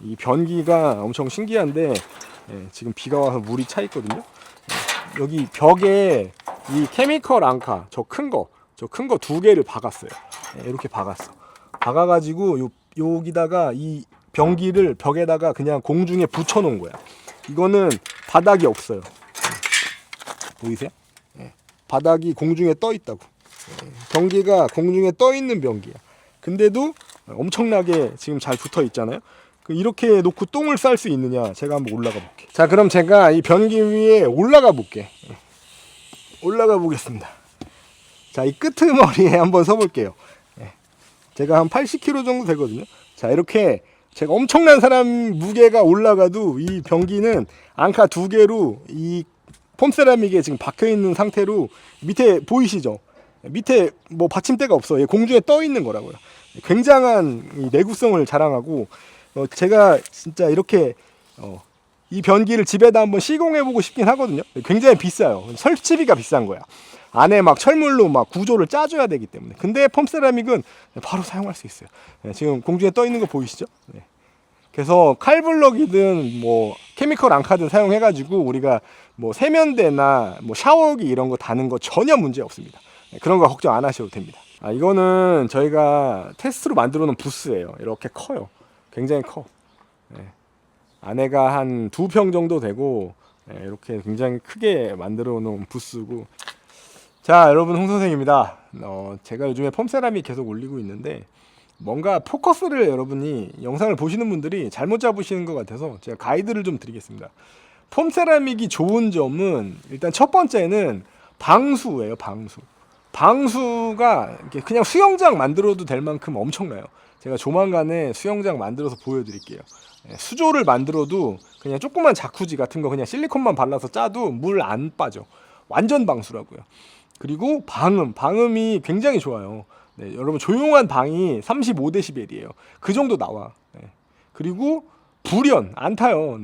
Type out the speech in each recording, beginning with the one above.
이 변기가 엄청 신기한데 지금 비가 와서 물이 차 있거든요. 여기 벽에 이 케미컬 앙카 저 큰 거 2개를 박았어요. 이렇게 박아가지고 여기다가 이 변기를 벽에다가 그냥 공중에 붙여 놓은 거야. 이거는 바닥이 없어요. 보이세요? 바닥이 공중에 떠 있다고. 변기가 공중에 떠 있는 변기야. 근데도 엄청나게 지금 잘 붙어 있잖아요. 이렇게 놓고 똥을 쌀 수 있느냐? 제가 한번 올라가 볼게. 자, 그럼 제가 이 변기 위에 올라가 볼게. 올라가 보겠습니다. 자, 이 끄트머리에 한번 서 볼게요. 제가 한 80kg 정도 되거든요. 자, 이렇게 제가 엄청난 사람 무게가 올라가도 이 변기는 앙카 2개로 이 폼세라믹에 지금 박혀 있는 상태로, 밑에 보이시죠? 밑에 뭐 받침대가 없어. 공중에 떠 있는 거라고요. 굉장한 이 내구성을 자랑하고, 제가 진짜 이렇게 이 변기를 집에다 한번 시공해보고 싶긴 하거든요. 굉장히 비싸요. 설치비가 비싼 거야. 안에 막 철물로 막 구조를 짜줘야 되기 때문에. 근데 폼세라믹은 바로 사용할 수 있어요. 지금 공중에 떠 있는 거 보이시죠? 그래서 칼블럭이든 뭐 케미컬 앙카든 사용해가지고 우리가 뭐 세면대나 뭐 샤워기 이런 거 다는 거 전혀 문제 없습니다. 그런 거 걱정 안 하셔도 됩니다. 이거는 저희가 테스트로 만들어 놓은 부스예요. 이렇게 커요. 굉장히 커. 안에가 한 2평 정도 되고, 이렇게 굉장히 크게 만들어 놓은 부스고. 자, 여러분, 홍 선생입니다. 제가 요즘에 폼세라믹 계속 올리고 있는데, 뭔가 포커스를 여러분이 영상을 보시는 분들이 잘못 잡으시는 것 같아서 제가 가이드를 좀 드리겠습니다. 폼세라믹이 좋은 점은 일단 첫 번째는 방수예요. 방수가 그냥 수영장 만들어도 될 만큼 엄청나요. 제가 조만간에 수영장 만들어서 보여드릴게요. 수조를 만들어도 그냥 조그만 자쿠지 같은 거 그냥 실리콘만 발라서 짜도 물 안 빠져. 완전 방수라고요. 그리고 방음이 굉장히 좋아요. 여러분, 조용한 방이 35dB이에요. 그 정도 나와. 그리고 불연 안 타요.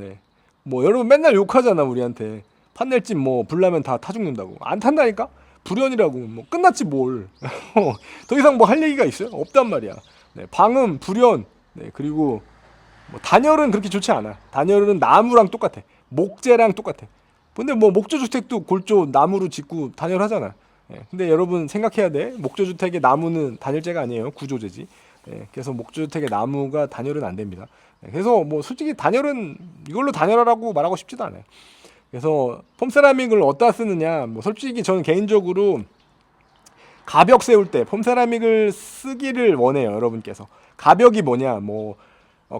뭐 여러분 맨날 욕하잖아, 우리한테. 판넬집 뭐 불나면 다 타 죽는다고. 안 탄다니까? 불연이라고. 뭐 끝났지 뭘. 더 이상 뭐 할 얘기가 있어요? 없단 말이야. 방음, 불연, 그리고 뭐 단열은 그렇게 좋지 않아. 단열은 나무랑 똑같아. 목재랑 똑같아. 근데 뭐 목조주택도 골조 나무로 짓고 단열하잖아. 근데 여러분 생각해야 돼. 목조주택의 나무는 단열재가 아니에요. 구조재지. 그래서 목조주택의 나무가 단열은 안 됩니다. 그래서 뭐 솔직히 단열은 이걸로 단열하라고 말하고 싶지도 않아요. 그래서 폼세라믹을 어디다 쓰느냐, 뭐 솔직히 저는 개인적으로 가벽 세울 때 폼세라믹을 쓰기를 원해요. 여러분께서 가벽이 뭐냐, 뭐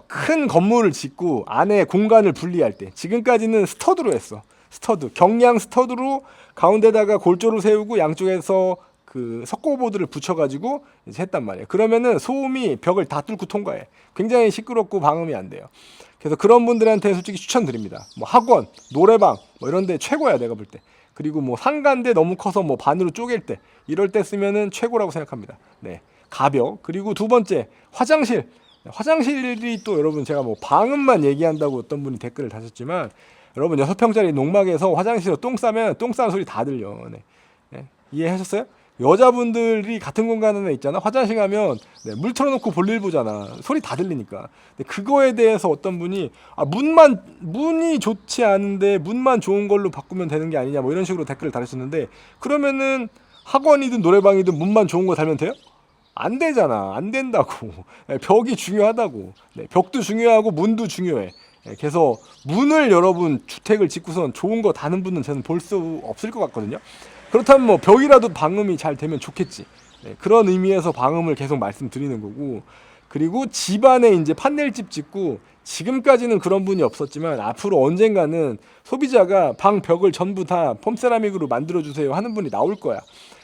큰 건물을 짓고 안에 공간을 분리할 때, 지금까지는 스터드로 했어. 스터드, 경량 스터드로 가운데다가 골조를 세우고 양쪽에서 그 석고보드를 붙여가지고 이제 했단 말이에요. 그러면은 소음이 벽을 다 뚫고 통과해. 굉장히 시끄럽고 방음이 안 돼요. 그래서 그런 분들한테 솔직히 추천드립니다. 뭐 학원, 노래방 뭐 이런 데 최고야, 내가 볼 때. 그리고 뭐 상가인데 너무 커서 뭐 반으로 쪼갤 때, 이럴 때 쓰면은 최고라고 생각합니다. 가벽. 그리고 두 번째, 화장실. 화장실이 또 여러분, 제가 뭐 방음만 얘기한다고 어떤 분이 댓글을 다셨지만, 여러분 6평짜리 농막에서 화장실로 똥 싸면 똥 싸는 소리 다 들려. 이해하셨어요? 여자분들이 같은 공간 안에 있잖아. 화장실 가면 물 틀어놓고 볼일 보잖아. 소리 다 들리니까. 근데 그거에 대해서 어떤 분이 문이 좋지 않은데 문만 좋은 걸로 바꾸면 되는 게 아니냐, 뭐 이런 식으로 댓글을 달으셨는데, 그러면은 학원이든 노래방이든 문만 좋은 거 달면 돼요? 안 되잖아. 안 된다고. 벽이 중요하다고. 벽도 중요하고 문도 중요해. 그래서 문을 여러분 주택을 짓고선 좋은 거 다는 분은 저는 볼 수 없을 것 같거든요. 그렇다면 뭐 벽이라도 방음이 잘 되면 좋겠지. 그런 의미에서 방음을 계속 말씀드리는 거고, 그리고 집안에 이제 판넬집 짓고, 지금까지는 그런 분이 없었지만 앞으로 언젠가는 소비자가 방 벽을 전부 다 폼세라믹으로 만들어주세요 하는 분이 나올 거야.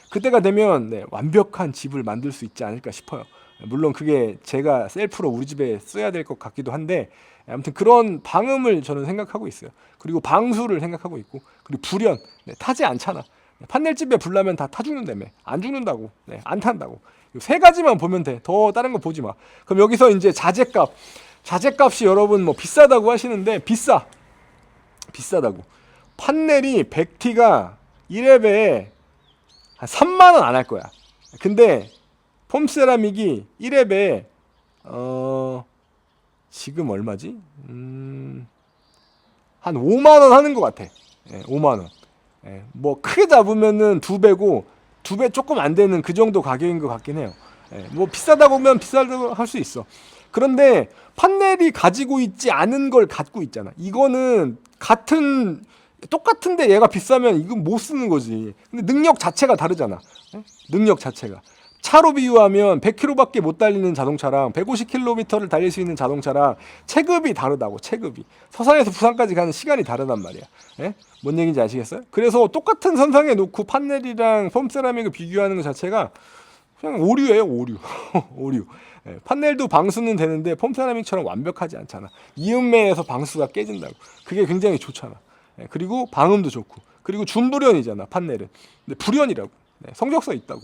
그때가 되면 완벽한 집을 만들 수 있지 않을까 싶어요. 물론 그게 제가 셀프로 우리 집에 써야 될 것 같기도 한데, 아무튼 그런 방음을 저는 생각하고 있어요. 그리고 방수를 생각하고 있고, 그리고 불연, 타지 않잖아. 판넬집에 불 나면 다 타 죽는다며. 안 죽는다고. 안 탄다고. 세 가지만 보면 돼. 더 다른 거 보지 마. 그럼 여기서 이제 자재값이 여러분 뭐 비싸다고 하시는데, 비싸다고. 판넬이 100T가 1랩에 한 3만 원 안 할 거야. 근데 폼세라믹이 1랩에 지금 얼마지? 한 5만 원 하는 것 같아. 5만 원. 뭐 크게 잡으면은 2배고 2배 조금 안 되는 그 정도 가격인 것 같긴 해요. 뭐 비싸다고 보면 비싸다고 할 수 있어. 그런데 판넬이 가지고 있지 않은 걸 갖고 있잖아. 이거는 똑같은데 얘가 비싸면 이건 못 쓰는 거지. 근데 능력 자체가 다르잖아. 능력 자체가. 차로 비유하면 100km밖에 못 달리는 자동차랑 150km를 달릴 수 있는 자동차랑 체급이 다르다고. 체급이 서산에서 부산까지 가는 시간이 다르단 말이야. 뭔 얘기인지 아시겠어요? 그래서 똑같은 선상에 놓고 판넬이랑 폼세라믹을 비교하는 것 자체가 그냥 오류예요. 오류. 오류. 판넬도 방수는 되는데 폼세라믹처럼 완벽하지 않잖아. 이음매에서 방수가 깨진다고. 그게 굉장히 좋잖아. 그리고 방음도 좋고. 그리고 준불연이잖아 판넬은. 근데 불연이라고. 성적서 있다고.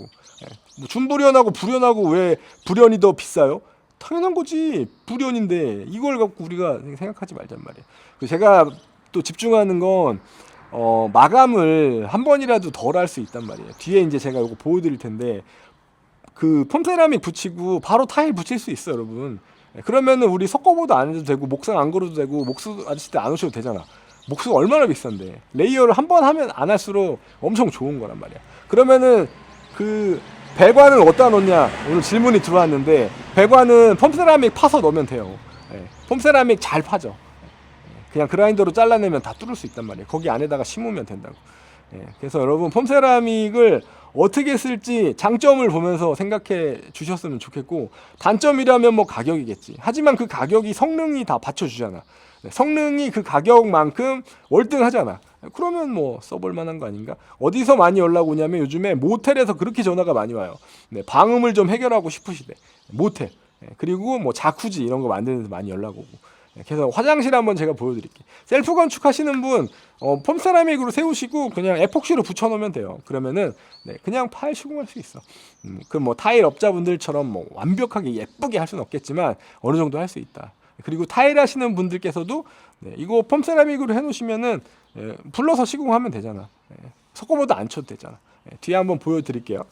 뭐 준불연하고 불연하고 왜 불연이 더 비싸요? 당연한 거지. 불연인데 이걸 갖고 우리가 생각하지 말잔 말이야. 그리고 제가 또 집중하는 건 마감을 한 번이라도 덜 할 수 있단 말이에요. 뒤에 이제 제가 이거 보여드릴 텐데 그 폼세라믹 붙이고 바로 타일 붙일 수 있어 여러분. 그러면은 우리 석고보드 안 해도 되고 목상 안 걸어도 되고 목수 아저씨들 안 오셔도 되잖아. 목수가 얼마나 비싼데 레이어를 한 번 하면 안 할수록 엄청 좋은 거란 말이야. 그러면은 그 배관은 어디다 놓냐 오늘 질문이 들어왔는데 배관은 폼세라믹 파서 넣으면 돼요. 폼세라믹 잘 파죠. 그냥 그라인더로 잘라내면 다 뚫을 수 있단 말이에요. 거기 안에다가 심으면 된다고. 그래서 여러분 폼세라믹을 어떻게 쓸지 장점을 보면서 생각해 주셨으면 좋겠고 단점이라면 뭐 가격이겠지. 하지만 그 가격이 성능이 다 받쳐주잖아. 성능이 그 가격만큼 월등하잖아. 그러면 뭐 써볼 만한 거 아닌가? 어디서 많이 연락 오냐면 요즘에 모텔에서 그렇게 전화가 많이 와요. 방음을 좀 해결하고 싶으시대. 모텔. 그리고 뭐 자쿠지 이런 거 만드는 데서 많이 연락 오고. 그래서 화장실 한번 제가 보여드릴게요. 셀프 건축하시는 분 폼세라믹으로 세우시고 그냥 에폭시로 붙여놓으면 돼요. 그러면은 그냥 파일 시공할 수 있어. 그 뭐 타일 업자분들처럼 뭐 완벽하게 예쁘게 할 수는 없겠지만 어느 정도 할 수 있다. 그리고 타일 하시는 분들께서도 이거 폼세라믹으로 해놓으시면은 불러서 시공하면 되잖아. 석고보드 안 쳐도 되잖아. 뒤에 한번 보여드릴게요.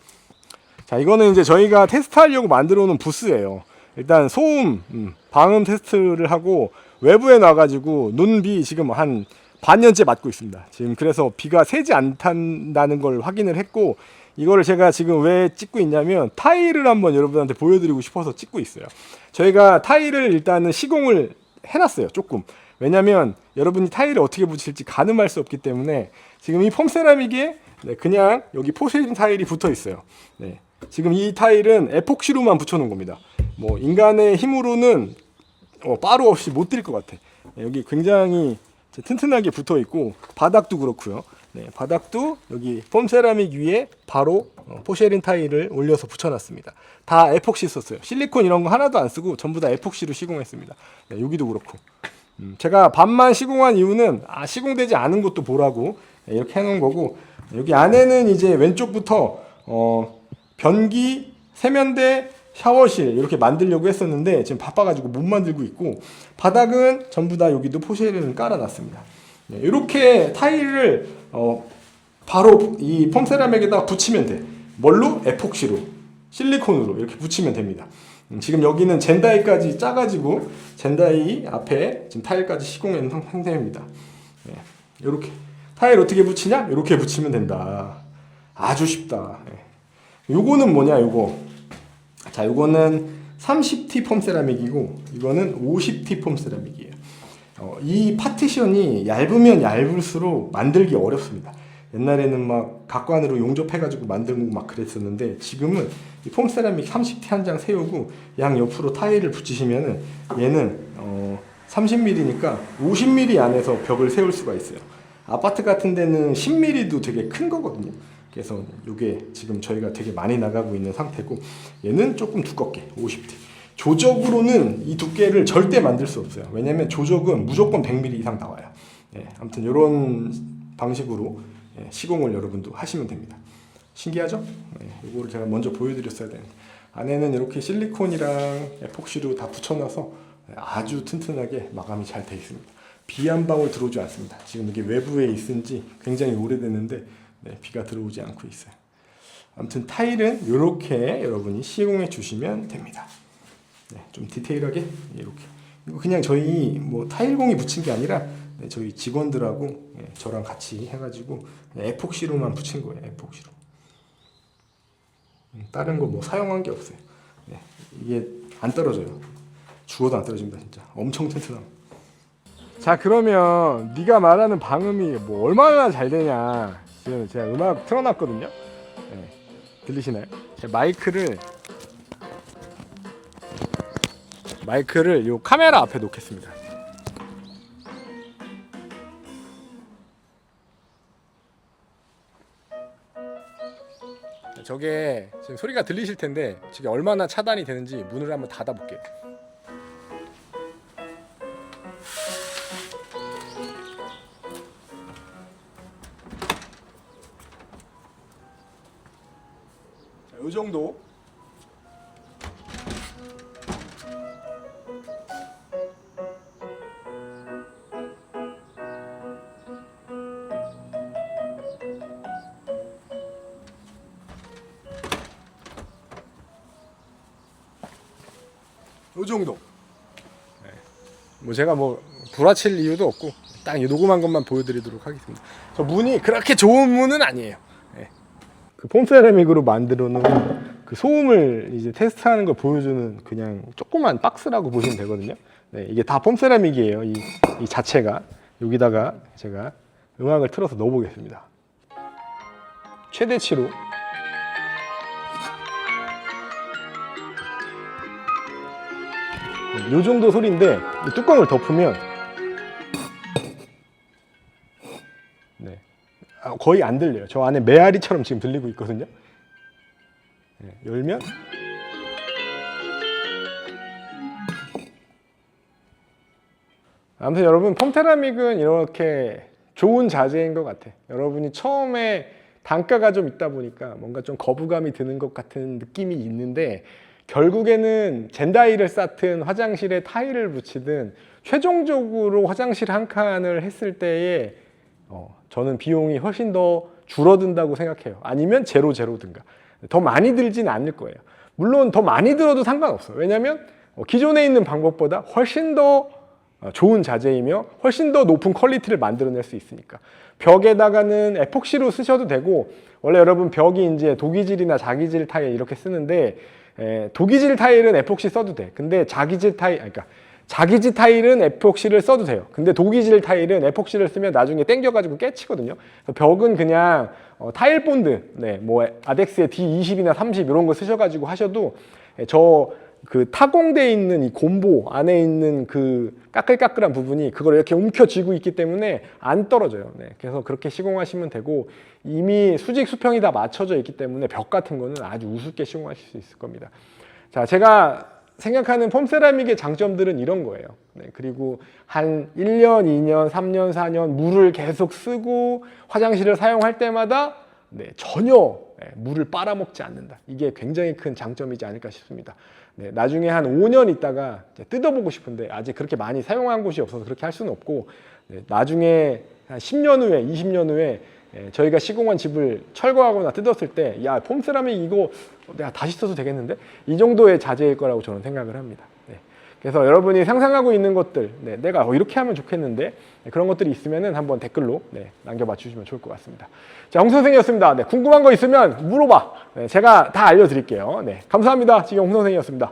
자, 이거는 이제 저희가 테스트하려고 만들어 놓은 부스예요. 일단 소음, 방음 테스트를 하고 외부에 놔가지고 눈비 지금 한 반년째 맞고 있습니다. 지금 그래서 비가 새지 않는다는 걸 확인을 했고 이거를 제가 지금 왜 찍고 있냐면 타일을 한번 여러분한테 보여드리고 싶어서 찍고 있어요. 저희가 타일을 일단은 시공을 해놨어요. 조금. 왜냐면 여러분이 타일을 어떻게 붙일지 가늠할 수 없기 때문에 지금 이 폼세라믹에 그냥 여기 포세린 타일이 붙어 있어요. 지금 이 타일은 에폭시로만 붙여놓은 겁니다. 뭐 인간의 힘으로는 빠루 없이 못 뛸 것 같아. 여기 굉장히 튼튼하게 붙어 있고 바닥도 그렇고요. 바닥도 여기 폼세라믹 위에 바로 포쉐린 타일을 올려서 붙여놨습니다. 다 에폭시 썼어요. 실리콘 이런 거 하나도 안 쓰고 전부 다 에폭시로 시공했습니다. 여기도 그렇고. 제가 반만 시공한 이유는 시공되지 않은 것도 보라고 이렇게 해놓은 거고 여기 안에는 이제 왼쪽부터 변기, 세면대, 샤워실 이렇게 만들려고 했었는데 지금 바빠가지고 못 만들고 있고 바닥은 전부 다 여기도 포쉐린을 깔아놨습니다. 이렇게 타일을 바로 이 폼세라믹에다 붙이면 돼. 뭘로? 에폭시로, 실리콘으로 이렇게 붙이면 됩니다. 지금 여기는 젠다이까지 짜가지고 젠다이 앞에 지금 타일까지 시공한 상태입니다. 이렇게 타일 어떻게 붙이냐? 이렇게 붙이면 된다. 아주 쉽다. 요거는 뭐냐? 자, 요거는 30T 폼세라믹이고 이거는 50T 폼세라믹이에요. 이 파티션이 얇으면 얇을수록 만들기 어렵습니다. 옛날에는 막 각관으로 용접해가지고 만들고 막 그랬었는데 지금은 이 폼세라믹 30T 한 장 세우고 양 옆으로 타일을 붙이시면은 얘는 30mm니까 50mm 안에서 벽을 세울 수가 있어요. 아파트 같은 데는 10mm도 되게 큰 거거든요. 그래서 이게 지금 저희가 되게 많이 나가고 있는 상태고 얘는 조금 두껍게 50T. 조적으로는 이 두께를 절대 만들 수 없어요. 왜냐면 조적은 무조건 100mm 이상 나와요. 아무튼 이런 방식으로 시공을 여러분도 하시면 됩니다. 신기하죠? 이거를 제가 먼저 보여드렸어야 되는데 안에는 이렇게 실리콘이랑 에폭시로 다 붙여놔서 아주 튼튼하게 마감이 잘 되어 있습니다. 비 한 방울 들어오지 않습니다. 지금 이게 외부에 있은지 굉장히 오래됐는데 비가 들어오지 않고 있어요. 아무튼 타일은 이렇게 여러분이 시공해 주시면 됩니다. 좀 디테일하게 이렇게 이거 그냥 저희 뭐 타일공이 붙인 게 아니라 저희 직원들하고 저랑 같이 해가지고 에폭시로만 붙인 거예요. 에폭시로. 다른 거 뭐 사용한 게 없어요. 이게 안 떨어져요. 주워도 안 떨어집니다. 진짜 엄청 튼튼함. 자, 그러면 네가 말하는 방음이 뭐 얼마나 잘 되냐. 지금 제가 음악 틀어놨거든요. 들리시나요? 제가 마이크를 요 카메라 앞에 놓겠습니다. 저게 지금 소리가 들리실 텐데 지금 얼마나 차단이 되는지 문을 한번 닫아 볼게요. 이 정도. 이 정도. 뭐 제가 뭐 불화칠 이유도 없고 딱 녹음한 것만 보여드리도록 하겠습니다. 저 문이 그렇게 좋은 문은 아니에요. 그 폼세라믹으로 만들어 놓은 그 소음을 이제 테스트하는 걸 보여주는 그냥 조그만 박스라고 보시면 되거든요. 이게 다 폼세라믹이에요. 이 자체가. 여기다가 제가 음악을 틀어서 넣어보겠습니다. 최대치로. 요 정도 소리인데 이 뚜껑을 덮으면 거의 안 들려요. 저 안에 메아리처럼 지금 들리고 있거든요. 열면 아무튼 여러분, 폼세라믹은 이렇게 좋은 자재인 것 같아. 여러분이 처음에 단가가 좀 있다 보니까 뭔가 좀 거부감이 드는 것 같은 느낌이 있는데, 결국에는 젠다이를 쌓든 화장실에 타일을 붙이든 최종적으로 화장실 한 칸을 했을 때에 저는 비용이 훨씬 더 줄어든다고 생각해요. 아니면 제로든가 더 많이 들진 않을 거예요. 물론 더 많이 들어도 상관없어요. 왜냐하면 기존에 있는 방법보다 훨씬 더 좋은 자재이며 훨씬 더 높은 퀄리티를 만들어낼 수 있으니까. 벽에다가는 에폭시로 쓰셔도 되고, 원래 여러분 벽이 이제 도기질이나 자기질 타일 이렇게 쓰는데, 도기질 타일은 에폭시 써도 돼. 근데 자기질 타일은 에폭시를 써도 돼요. 근데 도기질 타일은 에폭시를 쓰면 나중에 땡겨가지고 깨치거든요. 벽은 그냥 타일 본드, 뭐 아덱스의 D20이나 30 이런 거 쓰셔가지고 하셔도 그 타공돼 있는 이 곰보 안에 있는 그 까끌까끌한 부분이 그걸 이렇게 움켜쥐고 있기 때문에 안 떨어져요. 그래서 그렇게 시공하시면 되고, 이미 수직 수평이 다 맞춰져 있기 때문에 벽 같은 거는 아주 우습게 시공하실 수 있을 겁니다. 자, 제가 생각하는 폼세라믹의 장점들은 이런 거예요. 그리고 한 1년, 2년, 3년, 4년 물을 계속 쓰고 화장실을 사용할 때마다 전혀 물을 빨아먹지 않는다. 이게 굉장히 큰 장점이지 않을까 싶습니다. 나중에 한 5년 있다가 뜯어보고 싶은데 아직 그렇게 많이 사용한 곳이 없어서 그렇게 할 수는 없고, 나중에 한 10년 후에, 20년 후에 저희가 시공한 집을 철거하거나 뜯었을 때, 야, 폼세라믹 이거 내가 다시 써도 되겠는데? 이 정도의 자재일 거라고 저는 생각을 합니다. 그래서 여러분이 상상하고 있는 것들, 내가 이렇게 하면 좋겠는데, 그런 것들이 있으면 한번 댓글로 남겨봐 주시면 좋을 것 같습니다. 자, 홍 선생이었습니다. 궁금한 거 있으면 물어봐. 제가 다 알려드릴게요. 감사합니다. 지금 홍 선생이었습니다.